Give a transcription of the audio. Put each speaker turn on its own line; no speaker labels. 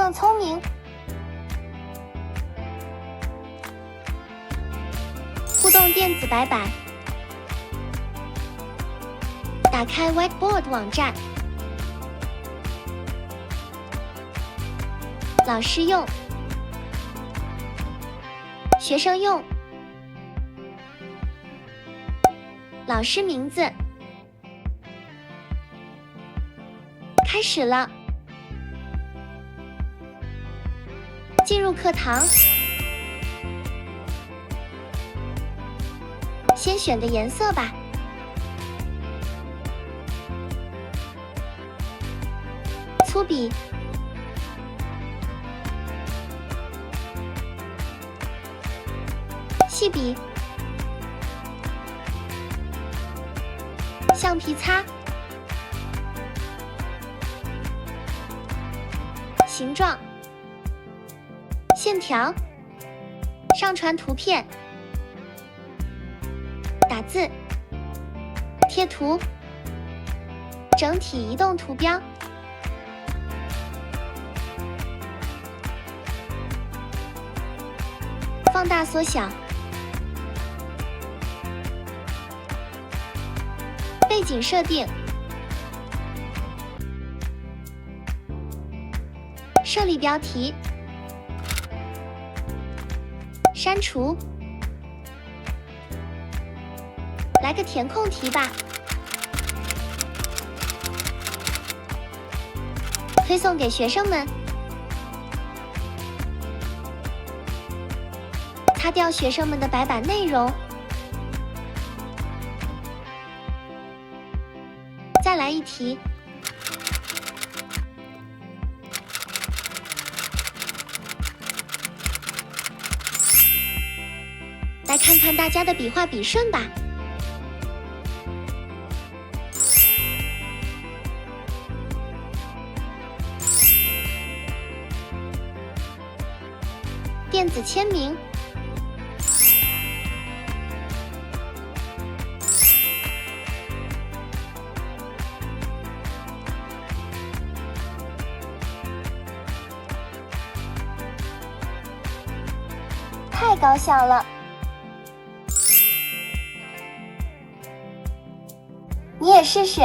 更聪明。互动电子白板，打开 Whiteboard 网站，老师用，学生用，老师名字，开始了。进入课堂，先选个颜色吧。粗笔、细笔、橡皮擦、形状、线条、上传图片、打字、贴图、整体移动图标、放大缩小、背景设定、设立标题、删除，来个填空题吧。推送给学生们。擦掉学生们的白板内容。再来一题。来看看大家的笔画笔顺吧。电子签名。太搞笑了！你也试试。